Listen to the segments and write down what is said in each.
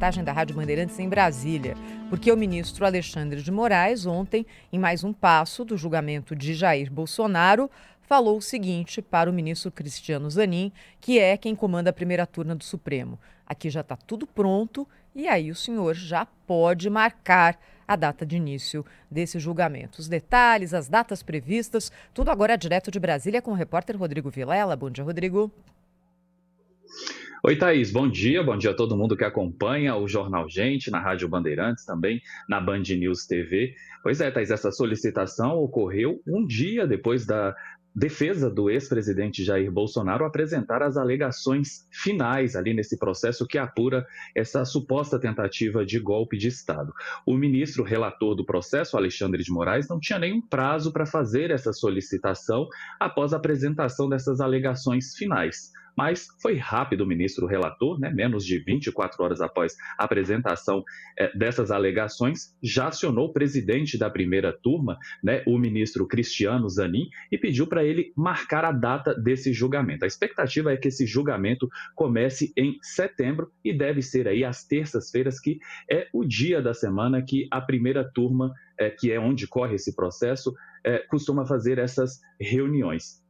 Reportagem da Rádio Bandeirantes em Brasília, porque o ministro Alexandre de Moraes, ontem, em mais um passo do julgamento de Jair Bolsonaro, falou o seguinte para o ministro Cristiano Zanin, que é quem comanda a primeira turma do Supremo. Aqui já está tudo pronto e aí o senhor já pode marcar a data de início desse julgamento. Os detalhes, as datas previstas, tudo agora direto de Brasília com o repórter Rodrigo Vilela. Bom dia, Rodrigo. Oi, Thaís, bom dia a todo mundo que acompanha o Jornal Gente, na Rádio Bandeirantes, também na Band News TV. Pois é, Thaís, essa solicitação ocorreu um dia depois da defesa do ex-presidente Jair Bolsonaro apresentar as alegações finais ali nesse processo que apura essa suposta tentativa de golpe de Estado. O ministro relator do processo, Alexandre de Moraes, não tinha nenhum prazo para fazer essa solicitação após a apresentação dessas alegações finais. Mas foi rápido o ministro relator, menos de 24 horas após a apresentação dessas alegações, já acionou o presidente da primeira turma, o ministro Cristiano Zanin, e pediu para ele marcar a data desse julgamento. A expectativa é que esse julgamento comece em setembro e deve ser aí às terças-feiras, que é o dia da semana que a primeira turma, que é onde corre esse processo, costuma fazer essas reuniões.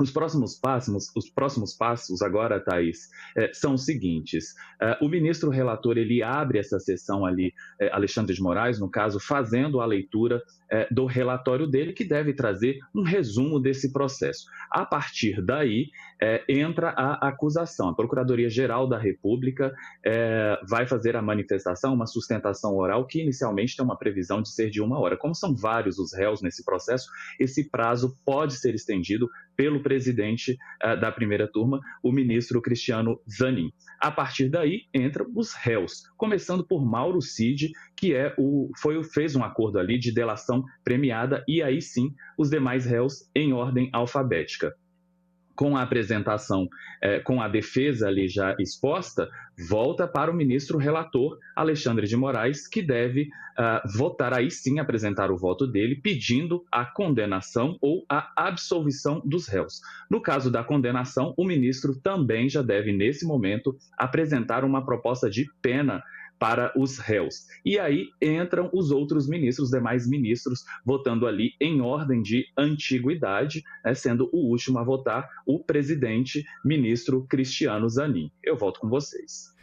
Os próximos passos agora, Thaís, são os seguintes. O ministro relator, ele abre essa sessão ali, Alexandre de Moraes, no caso, fazendo a leitura do relatório dele, que deve trazer um resumo desse processo. A partir daí, entra a acusação. A Procuradoria-Geral da República vai fazer a manifestação, uma sustentação oral, que inicialmente tem uma previsão de ser de 1 hora. Como são vários os réus nesse processo, esse prazo pode ser estendido pelo presidente da primeira turma, o ministro Cristiano Zanin. A partir daí, entram os réus, começando por Mauro Cid, que fez um acordo ali de delação premiada, e aí sim, os demais réus em ordem alfabética. Com a apresentação, com a defesa ali já exposta, volta para o ministro relator, Alexandre de Moraes, que deve votar, aí sim apresentar o voto dele, pedindo a condenação ou a absolvição dos réus. No caso da condenação, o ministro também já deve, nesse momento, apresentar uma proposta de pena para os réus. E aí entram os outros ministros, os demais ministros, votando ali em ordem de antiguidade, sendo o último a votar o presidente, ministro Cristiano Zanin. Eu volto com vocês.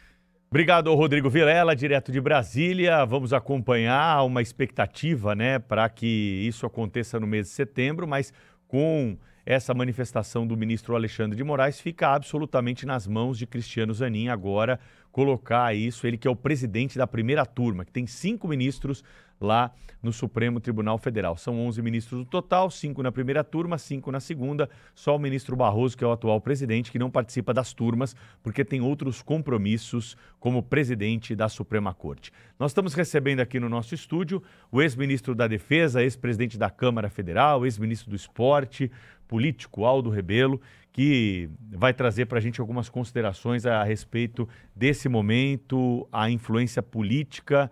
Obrigado, Rodrigo Vilela, direto de Brasília. Vamos acompanhar uma expectativa, para que isso aconteça no mês de setembro, mas com essa manifestação do ministro Alexandre de Moraes, fica absolutamente nas mãos de Cristiano Zanin agora colocar isso, ele que é o presidente da primeira turma, que tem 5 ministros lá no Supremo Tribunal Federal. São 11 ministros no total, 5 na primeira turma, 5 na segunda. Só o ministro Barroso, que é o atual presidente, que não participa das turmas, porque tem outros compromissos como presidente da Suprema Corte. Nós estamos recebendo aqui no nosso estúdio o ex-ministro da Defesa, ex-presidente da Câmara Federal, ex-ministro do Esporte, político Aldo Rebelo, que vai trazer para a gente algumas considerações a respeito desse momento, a influência política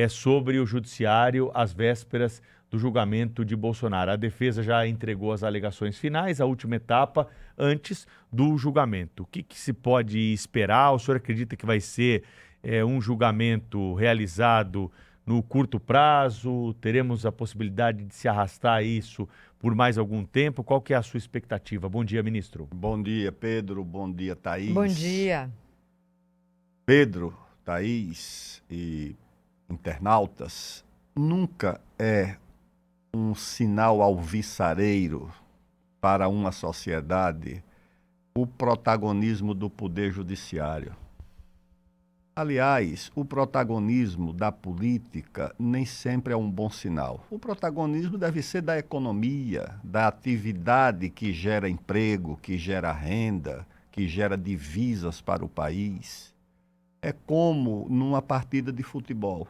sobre o judiciário às vésperas do julgamento de Bolsonaro. A defesa já entregou as alegações finais, a última etapa antes do julgamento. O que se pode esperar? O senhor acredita que vai ser um julgamento realizado no curto prazo? Teremos a possibilidade de se arrastar isso por mais algum tempo? Qual que é a sua expectativa? Bom dia, ministro. Bom dia, Pedro. Bom dia, Thaís. Bom dia. Pedro, Thaís e internautas, nunca é um sinal alvissareiro para uma sociedade o protagonismo do poder judiciário. Aliás, o protagonismo da política nem sempre é um bom sinal. O protagonismo deve ser da economia, da atividade que gera emprego, que gera renda, que gera divisas para o país. É como numa partida de futebol.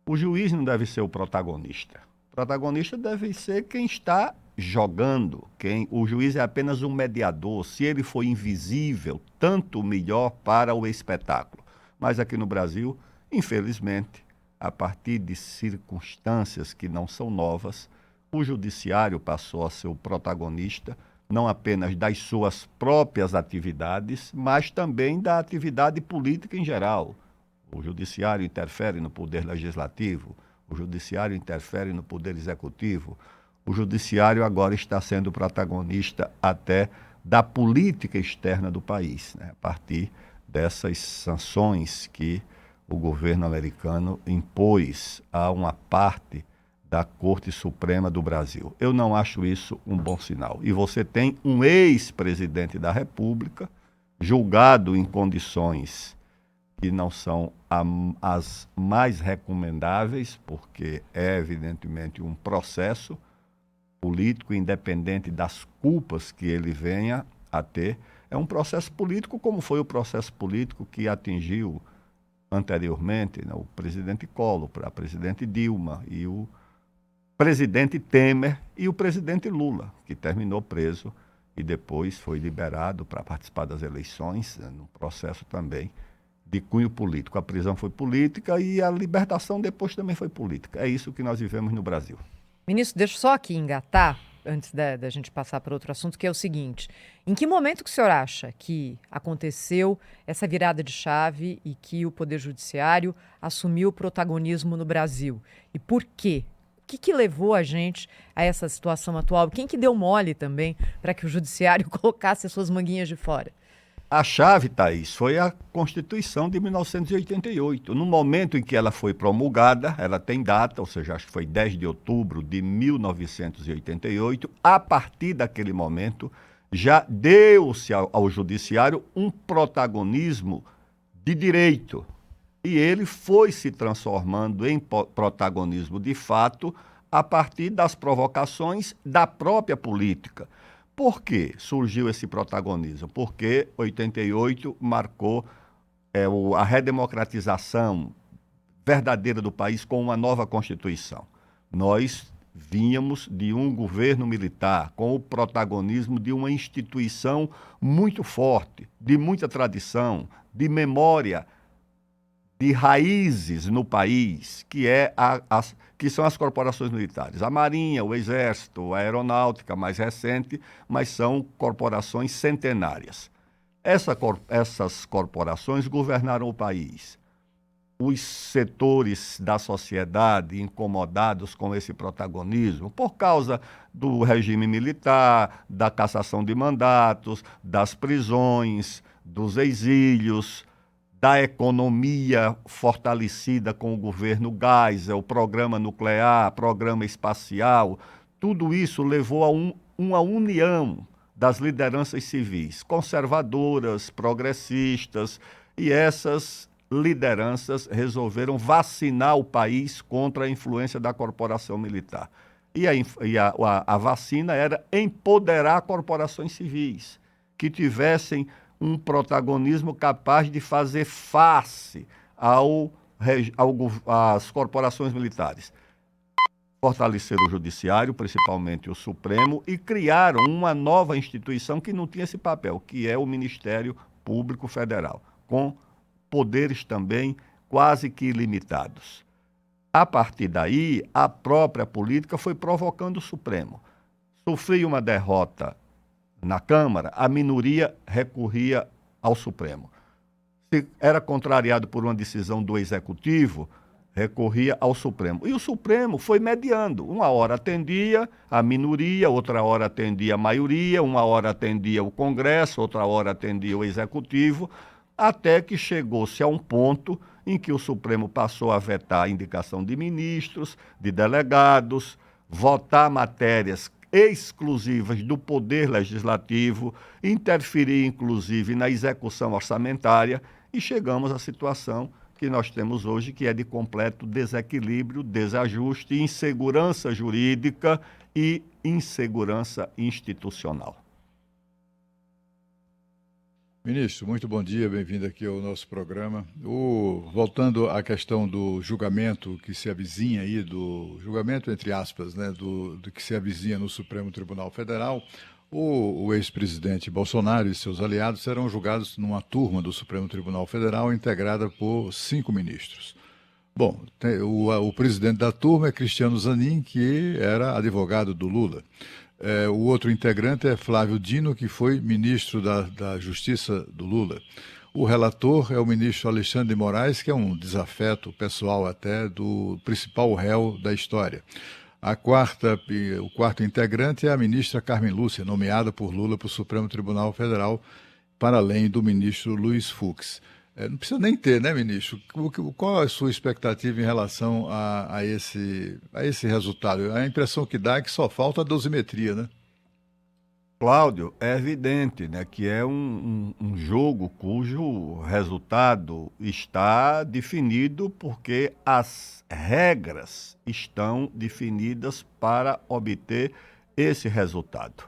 O juiz não deve ser o protagonista. O protagonista deve ser quem está jogando. O juiz é apenas um mediador. Se ele for invisível, tanto melhor para o espetáculo. Mas aqui no Brasil, infelizmente, a partir de circunstâncias que não são novas, o judiciário passou a ser o protagonista, não apenas das suas próprias atividades, mas também da atividade política em geral. O judiciário interfere no poder legislativo, o judiciário interfere no poder executivo. O judiciário agora está sendo protagonista até da política externa do país, né? A partir dessas sanções que o governo americano impôs a uma parte da Corte Suprema do Brasil. Eu não acho isso um bom sinal. E você tem um ex-presidente da República julgado em condições que não são as mais recomendáveis, porque é evidentemente um processo político, independente das culpas que ele venha a ter. É um processo político, como foi o processo político que atingiu anteriormente, né, o presidente Collor, a presidente Dilma, e o presidente Temer e o presidente Lula, que terminou preso e depois foi liberado para participar das eleições, né, num processo também de cunho político. A prisão foi política e a libertação depois também foi política. É isso que nós vivemos no Brasil. Ministro, deixa eu só aqui engatar, antes da gente passar para outro assunto, que é o seguinte: em que momento que o senhor acha que aconteceu essa virada de chave e que o Poder Judiciário assumiu o protagonismo no Brasil? E por quê? O que levou a gente a essa situação atual? Quem que deu mole também para que o Judiciário colocasse as suas manguinhas de fora? A chave, Thaís, foi a Constituição de 1988. No momento em que ela foi promulgada, ela tem data, ou seja, acho que foi 10 de outubro de 1988. A partir daquele momento, já deu-se ao Judiciário um protagonismo de direito. E ele foi se transformando em protagonismo de fato a partir das provocações da própria política. Por que surgiu esse protagonismo? Porque 88 marcou a redemocratização verdadeira do país com uma nova Constituição. Nós vínhamos de um governo militar com o protagonismo de uma instituição muito forte, de muita tradição, de memória, de raízes no país, que são as corporações militares. A Marinha, o Exército, a Aeronáutica, mais recente, mas são corporações centenárias. Essas corporações governaram o país. Os setores da sociedade incomodados com esse protagonismo, por causa do regime militar, da cassação de mandatos, das prisões, dos exílios, da economia fortalecida com o governo Geisel, o programa nuclear, programa espacial, tudo isso levou a uma união das lideranças civis, conservadoras, progressistas, e essas lideranças resolveram vacinar o país contra a influência da corporação militar. E a vacina era empoderar corporações civis, que tivessem um protagonismo capaz de fazer face às corporações militares. Fortaleceram o Judiciário, principalmente o Supremo, e criaram uma nova instituição que não tinha esse papel, que é o Ministério Público Federal, com poderes também quase que ilimitados. A partir daí, a própria política foi provocando o Supremo. Sofria uma derrota na Câmara, a minoria recorria ao Supremo. Se era contrariado por uma decisão do Executivo, recorria ao Supremo. E o Supremo foi mediando. Uma hora atendia a minoria, outra hora atendia a maioria, uma hora atendia o Congresso, outra hora atendia o Executivo, até que chegou-se a um ponto em que o Supremo passou a vetar a indicação de ministros, de delegados, votar matérias exclusivas do Poder Legislativo, interferir inclusive na execução orçamentária, e chegamos à situação que nós temos hoje, que é de completo desequilíbrio, desajuste, insegurança jurídica e insegurança institucional. Ministro, muito bom dia, bem-vindo aqui ao nosso programa. Voltando à questão do julgamento que se avizinha aí, do julgamento, entre aspas, né, do que se avizinha no Supremo Tribunal Federal, o ex-presidente Bolsonaro e seus aliados serão julgados numa turma do Supremo Tribunal Federal integrada por 5 ministros. Bom, o presidente da turma é Cristiano Zanin, que era advogado do Lula. O outro integrante é Flávio Dino, que foi ministro da Justiça do Lula. O relator é o ministro Alexandre de Moraes, que é um desafeto pessoal até do principal réu da história. O quarto integrante é a ministra Carmen Lúcia, nomeada por Lula para o Supremo Tribunal Federal, para além do ministro Luiz Fux. Não precisa nem ter, né, ministro? Qual a sua expectativa em relação a esse resultado? A impressão que dá é que só falta a dosimetria, né? Cláudio, é evidente, né, que é um jogo cujo resultado está definido porque as regras estão definidas para obter esse resultado.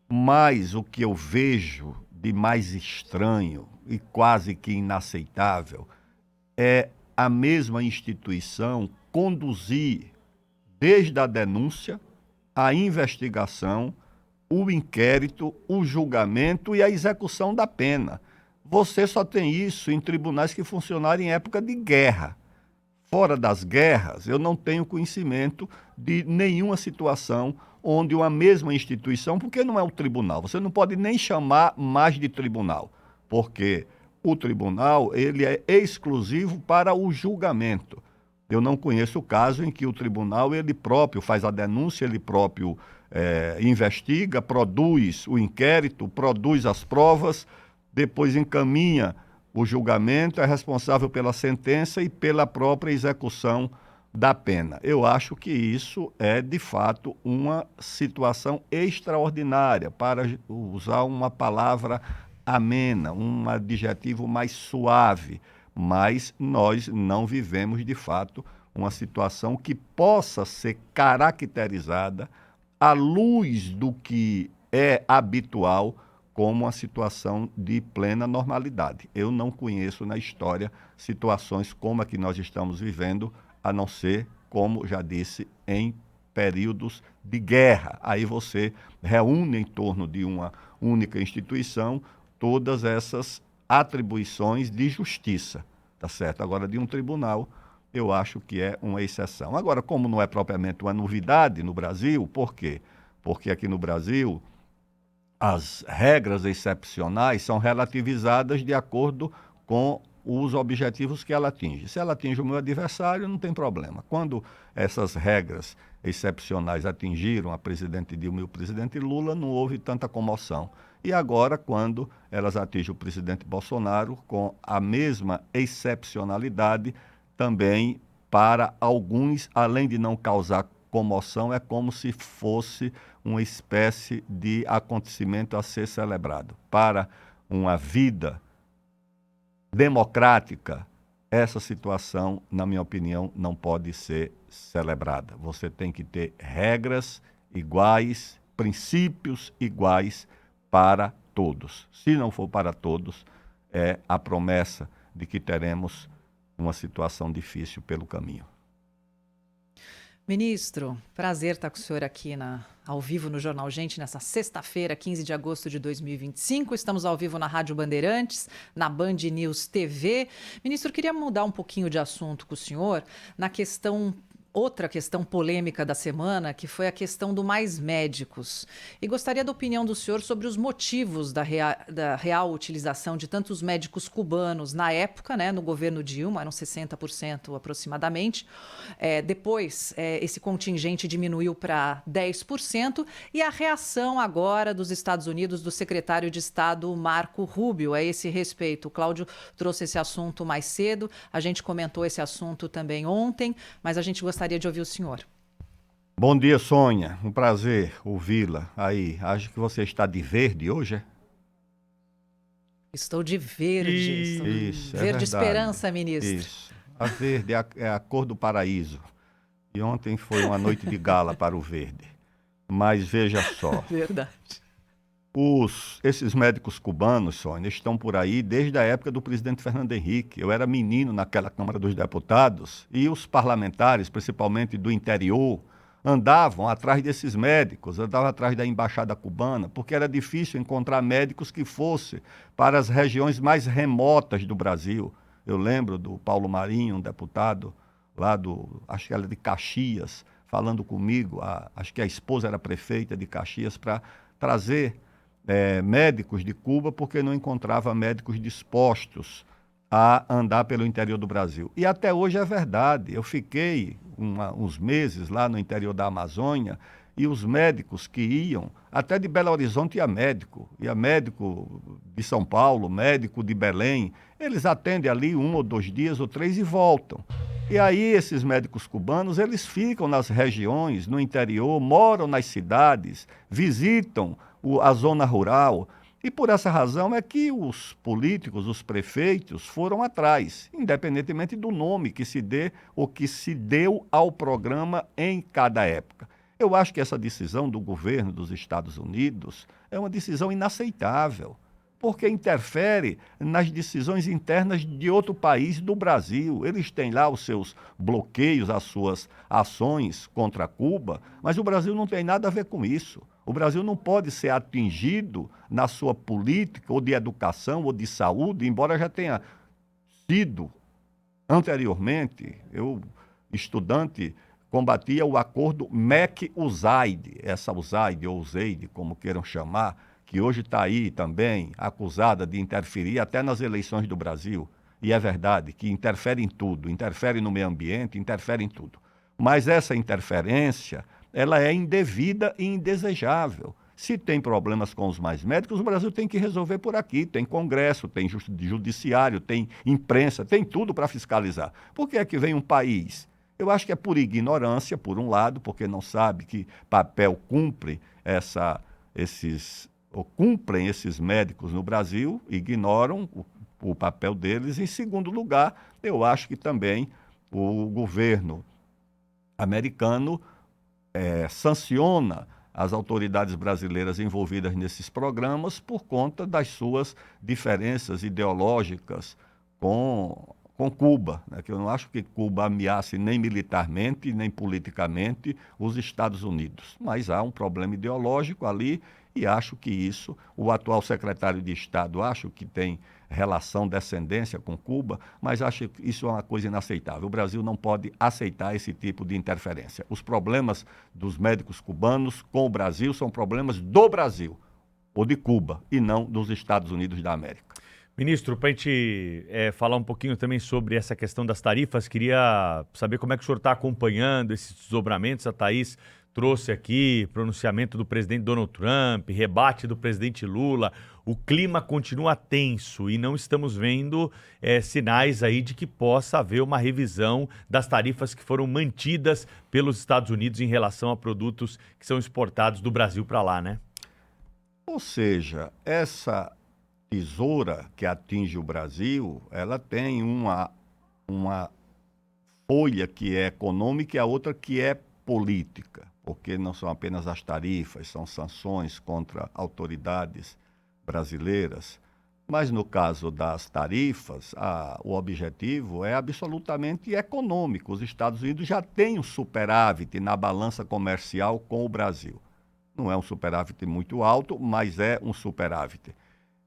Mas o que eu vejo de mais estranho e quase que inaceitável é a mesma instituição conduzir desde a denúncia, a investigação, o inquérito, o julgamento e a execução da pena. Você só tem isso em tribunais que funcionaram em época de guerra. Fora das guerras, eu não tenho conhecimento de nenhuma situação onde uma mesma instituição, porque não é o tribunal, você não pode nem chamar mais de tribunal, porque o tribunal ele é exclusivo para o julgamento. Eu não conheço o caso em que o tribunal ele próprio faz a denúncia, ele próprio investiga, produz o inquérito, produz as provas, depois encaminha o julgamento, é responsável pela sentença e pela própria execução da pena. Eu acho que isso é, de fato, uma situação extraordinária, para usar uma palavra amena, um adjetivo mais suave, mas nós não vivemos, de fato, uma situação que possa ser caracterizada à luz do que é habitual como uma situação de plena normalidade. Eu não conheço na história situações como a que nós estamos vivendo, a não ser, como já disse, em períodos de guerra. Aí você reúne em torno de uma única instituição todas essas atribuições de justiça, tá certo? Agora, de um tribunal, eu acho que é uma exceção. Agora, como não é propriamente uma novidade no Brasil, por quê? Porque aqui no Brasil as regras excepcionais são relativizadas de acordo com os objetivos que ela atinge. Se ela atinge o meu adversário, não tem problema. Quando essas regras excepcionais atingiram a presidente Dilma e o presidente Lula, não houve tanta comoção. E agora, quando elas atingem o presidente Bolsonaro, com a mesma excepcionalidade, também para alguns, além de não causar comoção, é como se fosse uma espécie de acontecimento a ser celebrado. Para uma vida democrática, essa situação, na minha opinião, não pode ser celebrada. Você tem que ter regras iguais, princípios iguais para todos. Se não for para todos, é a promessa de que teremos uma situação difícil pelo caminho. Ministro, prazer estar com o senhor aqui ao vivo no Jornal Gente, nessa sexta-feira, 15 de agosto de 2025. Estamos ao vivo na Rádio Bandeirantes, na Band News TV. Ministro, queria mudar um pouquinho de assunto com o senhor na outra questão polêmica da semana, que foi a questão do Mais Médicos. E gostaria da opinião do senhor sobre os motivos da real utilização de tantos médicos cubanos na época, né, no governo Dilma, eram 60% aproximadamente. Depois, esse contingente diminuiu para 10%. E a reação agora dos Estados Unidos, do secretário de Estado Marco Rubio, a esse respeito. O Cláudio trouxe esse assunto mais cedo, a gente comentou esse assunto também ontem, mas a gente gostaria de ouvir o senhor. Bom dia, Sônia. Um prazer ouvi-la aí. Acho que você está de verde hoje, é? Estou de verde. Isso, verde esperança, ministro. Isso. A verde é a cor do paraíso. E ontem foi uma noite de gala para o verde. Mas veja só. Verdade. Esses médicos cubanos, Sônia, estão por aí desde a época do presidente Fernando Henrique. Eu era menino naquela Câmara dos Deputados e os parlamentares, principalmente do interior, andavam atrás desses médicos, andavam atrás da embaixada cubana, porque era difícil encontrar médicos que fossem para as regiões mais remotas do Brasil. Eu lembro do Paulo Marinho, um deputado lá acho que era de Caxias, falando comigo, acho que a esposa era prefeita de Caxias, para trazer médicos de Cuba porque não encontrava médicos dispostos a andar pelo interior do Brasil. E até hoje é verdade. Eu fiquei uns meses lá no interior da Amazônia e os médicos que iam, até de Belo Horizonte ia médico de São Paulo, médico de Belém, eles atendem ali 1 ou 2 dias ou 3 e voltam. E aí esses médicos cubanos, eles ficam nas regiões, no interior, moram nas cidades, visitam a zona rural. E por essa razão é que os políticos, os prefeitos, foram atrás, independentemente do nome que se dê ou que se deu ao programa em cada época. Eu acho que essa decisão do governo dos Estados Unidos é uma decisão inaceitável, porque interfere nas decisões internas de outro país do Brasil. Eles têm lá os seus bloqueios, as suas ações contra Cuba, mas o Brasil não tem nada a ver com isso. O Brasil não pode ser atingido na sua política ou de educação ou de saúde, embora já tenha sido anteriormente, eu, estudante, combatia o acordo MEC-USAID, essa USAID ou USAID, como queiram chamar, que hoje está aí também acusada de interferir até nas eleições do Brasil. E é verdade que interfere em tudo, interfere no meio ambiente, interfere em tudo. Mas essa interferência, ela é indevida e indesejável. Se tem problemas com os mais médicos, o Brasil tem que resolver por aqui. Tem Congresso, tem Judiciário, tem imprensa, tem tudo para fiscalizar. Por que é que vem um país? Eu acho que é por ignorância, por um lado, porque não sabe que papel cumprem esses médicos no Brasil, ignoram o papel deles. Em segundo lugar, eu acho que também o governo americano sanciona as autoridades brasileiras envolvidas nesses programas por conta das suas diferenças ideológicas com Cuba, né? Que eu não acho que Cuba ameace nem militarmente, nem politicamente os Estados Unidos. Mas há um problema ideológico ali e acho que isso, o atual secretário de Estado, acho que tem relação, descendência com Cuba, mas acho que isso é uma coisa inaceitável. O Brasil não pode aceitar esse tipo de interferência. Os problemas dos médicos cubanos com o Brasil são problemas do Brasil ou de Cuba e não dos Estados Unidos da América. Ministro, para a gente falar um pouquinho também sobre essa questão das tarifas, queria saber como é que o senhor está acompanhando esses desdobramentos. A Thaís trouxe aqui pronunciamento do presidente Donald Trump, rebate do presidente Lula. O clima continua tenso e não estamos vendo sinais aí de que possa haver uma revisão das tarifas que foram mantidas pelos Estados Unidos em relação a produtos que são exportados do Brasil para lá, né? Ou seja, essa tesoura que atinge o Brasil, ela tem uma folha que é econômica e a outra que é política, porque não são apenas as tarifas, são sanções contra autoridades brasileiras. Mas no caso das tarifas, o objetivo é absolutamente econômico. Os Estados Unidos já têm um superávit na balança comercial com o Brasil. Não é um superávit muito alto, mas é um superávit.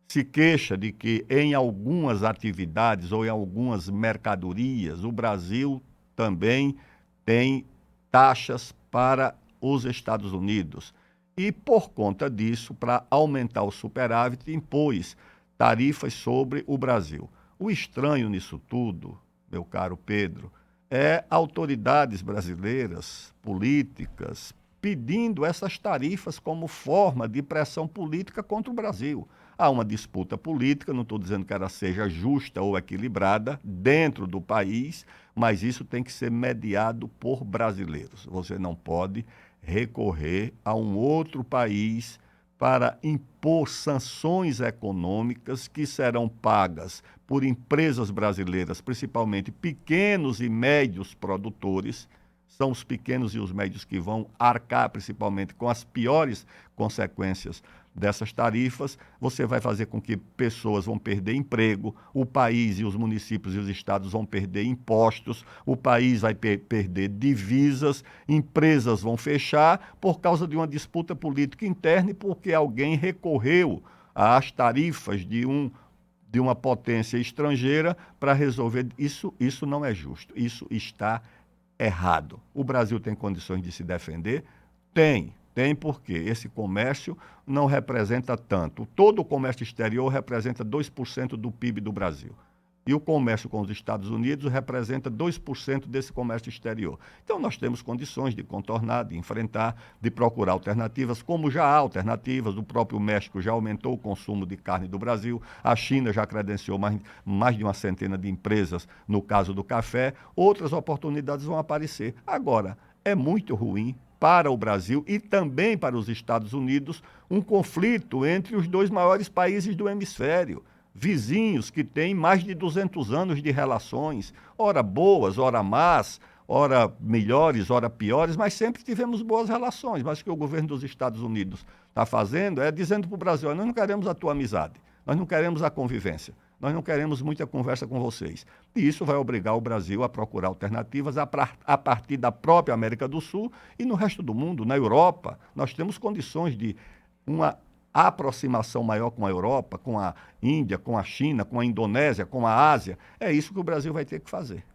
Se queixa de que em algumas atividades ou em algumas mercadorias o Brasil também tem taxas para os Estados Unidos. E por conta disso, para aumentar o superávit, impôs tarifas sobre o Brasil. O estranho nisso tudo, meu caro Pedro, é autoridades brasileiras, políticas, pedindo essas tarifas como forma de pressão política contra o Brasil. Há uma disputa política, não estou dizendo que ela seja justa ou equilibrada dentro do país, mas isso tem que ser mediado por brasileiros. Você não pode recorrer a um outro país para impor sanções econômicas que serão pagas por empresas brasileiras, principalmente pequenos e médios produtores. São os pequenos e os médios que vão arcar principalmente com as piores consequências dessas tarifas. Você vai fazer com que pessoas vão perder emprego, o país e os municípios e os estados vão perder impostos, o país vai perder divisas, empresas vão fechar por causa de uma disputa política interna e porque alguém recorreu às tarifas de uma potência estrangeira para resolver. Isso não é justo, isso está errado. O Brasil tem condições de se defender? Tem. Tem porque esse comércio não representa tanto. Todo o comércio exterior representa 2% do PIB do Brasil. E o comércio com os Estados Unidos representa 2% desse comércio exterior. Então, nós temos condições de contornar, de enfrentar, de procurar alternativas, como já há alternativas. O próprio México já aumentou o consumo de carne do Brasil, a China já credenciou mais de uma centena de empresas no caso do café. Outras oportunidades vão aparecer. Agora, é muito ruim para o Brasil e também para os Estados Unidos um conflito entre os dois maiores países do hemisfério. Vizinhos que têm mais de 200 anos de relações, ora boas, ora más, ora melhores, ora piores, mas sempre tivemos boas relações. Mas o que o governo dos Estados Unidos está fazendo é dizendo para o Brasil: nós não queremos a tua amizade, nós não queremos a convivência, nós não queremos muita conversa com vocês. E isso vai obrigar o Brasil a procurar alternativas a partir da própria América do Sul e no resto do mundo. Na Europa, nós temos condições de uma aproximação maior com a Europa, com a Índia, com a China, com a Indonésia, com a Ásia. É isso que o Brasil vai ter que fazer.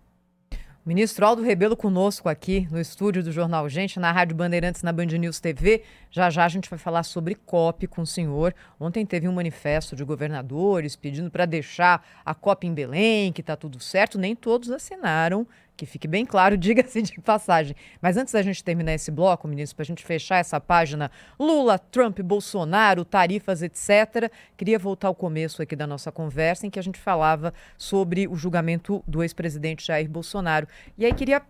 O ministro Aldo Rebelo conosco aqui no estúdio do Jornal Gente, na Rádio Bandeirantes, na Band News TV. Já já a gente vai falar sobre COP com o senhor. Ontem teve um manifesto de governadores pedindo para deixar a COP em Belém, que está tudo certo. Nem todos assinaram, que fique bem claro, diga-se de passagem. Mas antes da gente terminar esse bloco, ministro, para a gente fechar essa página Lula, Trump, Bolsonaro, tarifas, etc., queria voltar ao começo aqui da nossa conversa, em que a gente falava sobre o julgamento do ex-presidente Jair Bolsonaro. E aí queria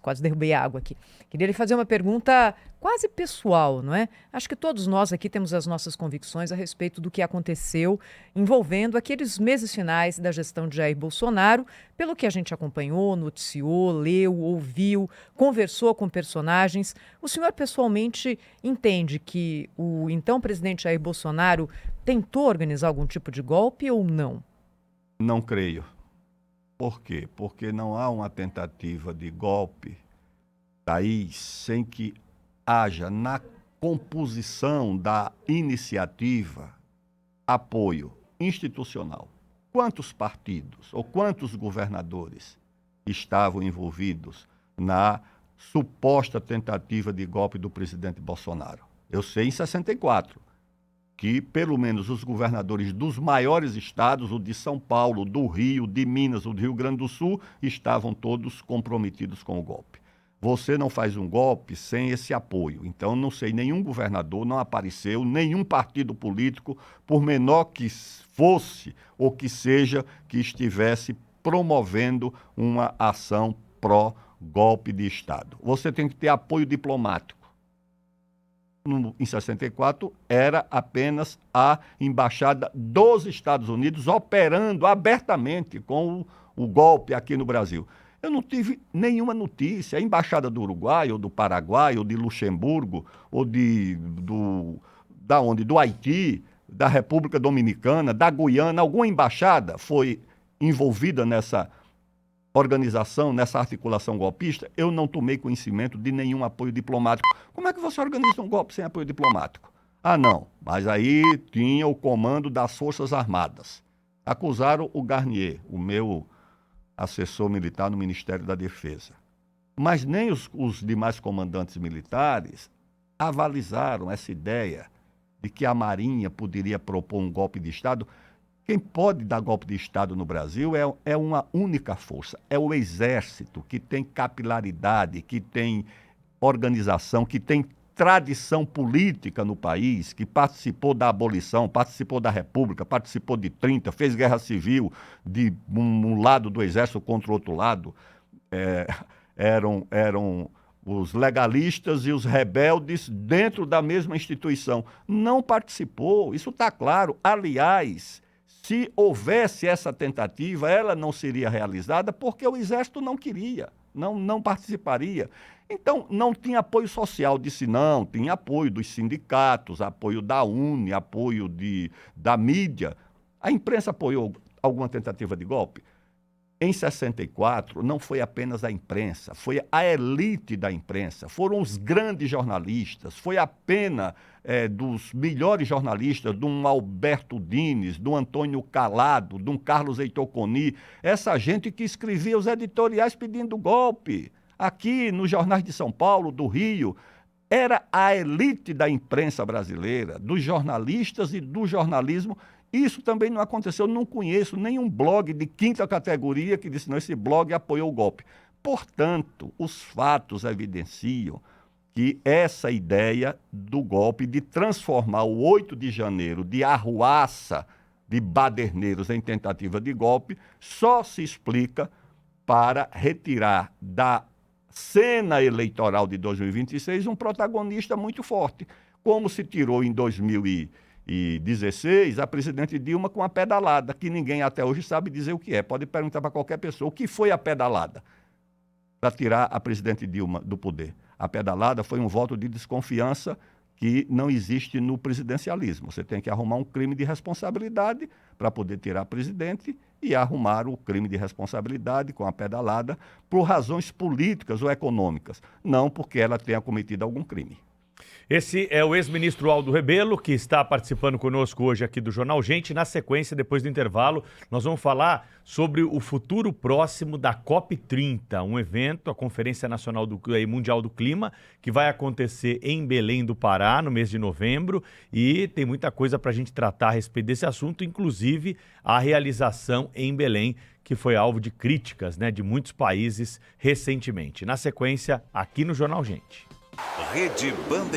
quase derrubei a água aqui. Queria lhe fazer uma pergunta quase pessoal, não é? Acho que todos nós aqui temos as nossas convicções a respeito do que aconteceu envolvendo aqueles meses finais da gestão de Jair Bolsonaro, pelo que a gente acompanhou, noticiou, leu, ouviu, conversou com personagens. O senhor pessoalmente entende que o então presidente Jair Bolsonaro tentou organizar algum tipo de golpe ou não? Não creio. Por quê? Porque não há uma tentativa de golpe daí sem que haja na composição da iniciativa apoio institucional. Quantos partidos ou quantos governadores estavam envolvidos na suposta tentativa de golpe do presidente Bolsonaro? Eu sei em 64 que pelo menos os governadores dos maiores estados, o de São Paulo, do Rio, de Minas, o do Rio Grande do Sul, estavam todos comprometidos com o golpe. Você não faz um golpe sem esse apoio. Então, não sei, nenhum governador não apareceu, nenhum partido político, por menor que fosse ou que seja, que estivesse promovendo uma ação pró-golpe de Estado. Você tem que ter apoio diplomático. Em 64, era apenas a embaixada dos Estados Unidos operando abertamente com o golpe aqui no Brasil. Eu não tive nenhuma notícia. A embaixada do Uruguai, ou do Paraguai, ou de Luxemburgo, ou do Haiti, da República Dominicana, da Guiana, alguma embaixada foi envolvida nessa organização, nessa articulação golpista. Eu não tomei conhecimento de nenhum apoio diplomático. Como é que você organiza um golpe sem apoio diplomático? Ah, não, mas aí tinha o comando das Forças Armadas. Acusaram o Garnier, o meu assessor militar no Ministério da Defesa. Mas nem os demais comandantes militares avalizaram essa ideia de que a Marinha poderia propor um golpe de Estado. Quem pode dar golpe de Estado no Brasil é uma única força, é o Exército, que tem capilaridade, que tem organização, que tem tradição política no país, que participou da abolição, participou da República, participou de 30, fez guerra civil de um lado do Exército contra o outro lado. Eram os legalistas e os rebeldes dentro da mesma instituição. Não participou, isso está claro. Aliás, se houvesse essa tentativa, ela não seria realizada porque o Exército não queria, não participaria. Então, não tinha apoio social, disse não, tinha apoio dos sindicatos, apoio da UNE, apoio da mídia. A imprensa apoiou alguma tentativa de golpe? Em 64, não foi apenas a imprensa, foi a elite da imprensa, foram os grandes jornalistas, foi a pena dos melhores jornalistas, de um Alberto Dines, do Antônio Calado, de um Carlos Heitor Coni, essa gente que escrevia os editoriais pedindo golpe. Aqui nos jornais de São Paulo, do Rio, era a elite da imprensa brasileira, dos jornalistas e do jornalismo. Isso também não aconteceu. Eu não conheço nenhum blog de quinta categoria que disse, não, esse blog apoiou o golpe. Portanto, os fatos evidenciam que essa ideia do golpe de transformar o 8 de janeiro de arruaça de baderneiros em tentativa de golpe só se explica para retirar da cena eleitoral de 2026 um protagonista muito forte, como se tirou em 2016 a presidente Dilma com a pedalada, que ninguém até hoje sabe dizer o que é. Pode perguntar para qualquer pessoa o que foi a pedalada para tirar a presidente Dilma do poder. A pedalada foi um voto de desconfiança que não existe no presidencialismo. Você tem que arrumar um crime de responsabilidade para poder tirar a presidente e arrumar o crime de responsabilidade com a pedalada por razões políticas ou econômicas, não porque ela tenha cometido algum crime. Esse é o ex-ministro Aldo Rebelo, que está participando conosco hoje aqui do Jornal Gente. Na sequência, depois do intervalo, nós vamos falar sobre o futuro próximo da COP30, um evento, a Conferência Nacional Mundial do Clima, que vai acontecer em Belém do Pará, no mês de novembro, e tem muita coisa para a gente tratar a respeito desse assunto, inclusive a realização em Belém, que foi alvo de críticas, né, de muitos países recentemente. Na sequência, aqui no Jornal Gente. Rede